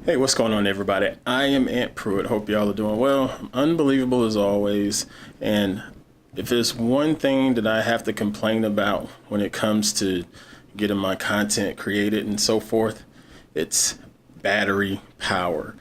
Hey, what's going on, everybody? I am Aunt Pruitt. Hope y'all are doing well. I'm unbelievable as always. And if there's one thing that I have to complain about when it comes to getting my content created and so forth, it's battery power.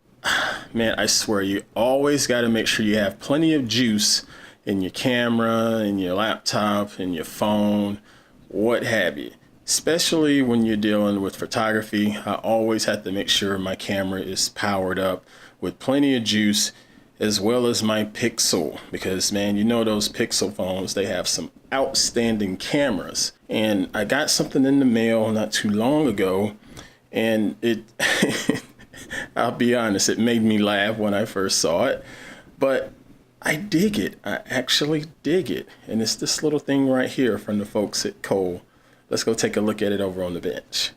Man, I swear, you always got to make sure you have plenty of juice in your camera, in your laptop, in your phone, what have you. Especially when you're dealing with photography, I always have to make sure my camera is powered up with plenty of juice, as well as my Pixel, because man, you know those Pixel phones, they have some outstanding cameras. And I got something in the mail not too long ago, and it I'll be honest, it made me laugh when I first saw it, but I dig it. I actually dig it. And it's this little thing right here from the folks at Cole. Let's go take a look at it over on the bench.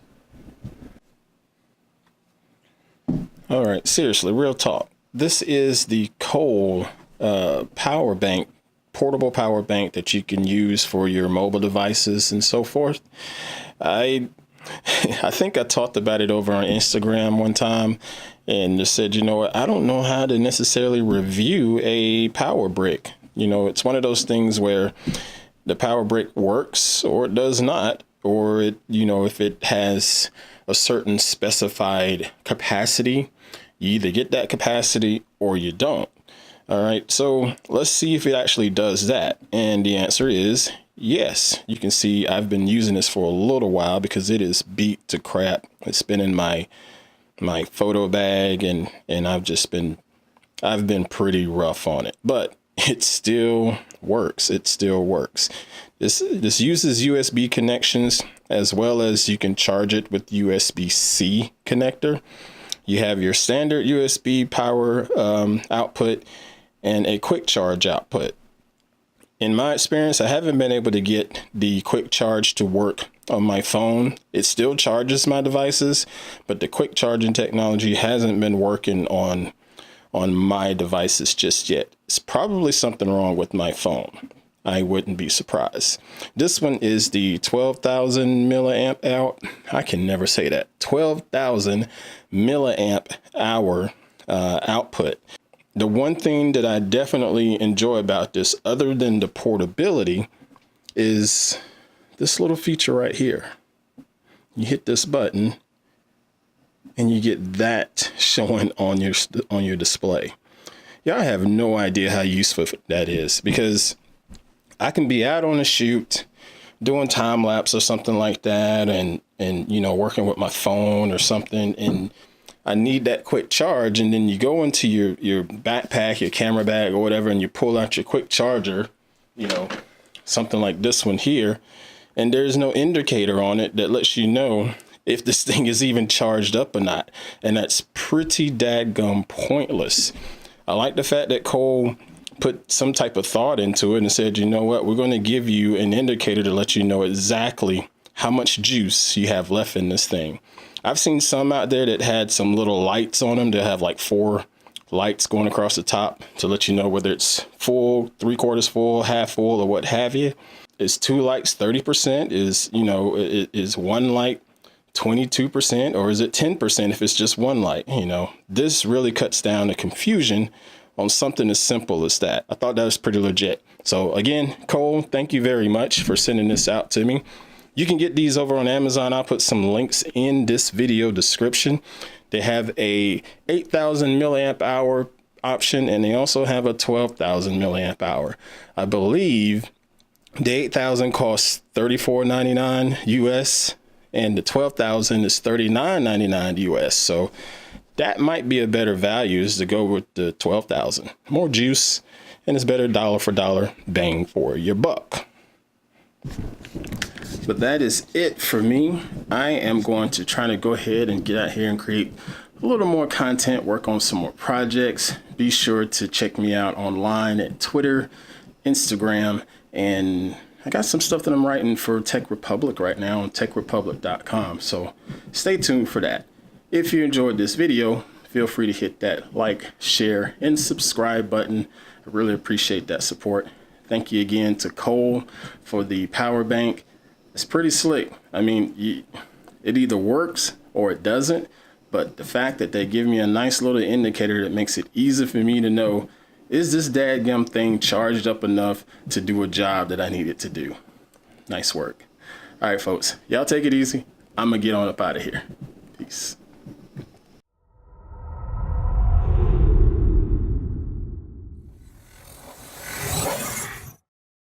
All right, seriously, real talk. This is the Cole power bank, portable power bank that you can use for your mobile devices and so forth. I think I talked about it over on Instagram one time and just said, you know what, I don't know how to necessarily review a power brick. You know, it's one of those things where the power brick works or it does not, or it, you know, if it has a certain specified capacity, you either get that capacity or you don't. All right, so let's see if it actually does that. And the answer is yes. You can see I've been using this for a little while because it is beat to crap. It's been in my photo bag and I've been pretty rough on it, but it still works. It still works. This uses USB connections, as well as you can charge it with USB-C connector. You have your standard USB power output and a quick charge output. In my experience, I haven't been able to get the quick charge to work on my phone. It still charges my devices, but the quick charging technology hasn't been working on my devices just yet. It's probably something wrong with my phone. I wouldn't be surprised. This one is the 12,000 milliamp hour. I can never say that. 12,000 milliamp hour output. The one thing that I definitely enjoy about this, other than the portability, is this little feature right here. You hit this button and you get that showing on your display. Yeah, I have no idea how useful that is, because I can be out on a shoot doing time lapse or something like that, and you know, working with my phone or something, and I need that quick charge, and then you go into your backpack, your camera bag or whatever, and you pull out your quick charger, you know, something like this one here, and there's no indicator on it that lets you know if this thing is even charged up or not. And that's pretty dadgum pointless. I like the fact that Cole put some type of thought into it and said, you know what, we're going to give you an indicator to let you know exactly how much juice you have left in this thing. I've seen some out there that had some little lights on them that have like 4 lights going across the top to let you know whether it's full, 3/4 full, half full, or what have you. Is 2 lights 30%? Is, you know, is 1 light 22%, or is it 10% if it's just 1 light? You know, this really cuts down the confusion on something as simple as that. I thought that was pretty legit. So again, Cole, thank you very much for sending this out to me. You can get these over on Amazon. I'll put some links in this video description. They have a 8,000 milliamp hour option, and they also have a 12,000 milliamp hour. I believe the 8,000 costs $34.99 US, and the 12,000 is $39.99 US. So that might be a better value, is to go with the 12,000. More juice, and it's better dollar for dollar bang for your buck. But that is it for me. I am going to try to go ahead and get out here and create a little more content, work on some more projects. Be sure to check me out online at Twitter, Instagram, and I got some stuff that I'm writing for Tech Republic right now on techrepublic.com. So stay tuned for that. If you enjoyed this video, feel free to hit that like, share, and subscribe button. I really appreciate that support. Thank you again to Cole for the power bank. It's pretty slick. I mean, it either works or it doesn't, But the fact that they give me a nice little indicator that makes it easy for me to know, is this dadgum thing charged up enough to do a job that I need it to do? Nice work. All right, folks, y'all take it easy. I'm gonna get on up out of here. Peace.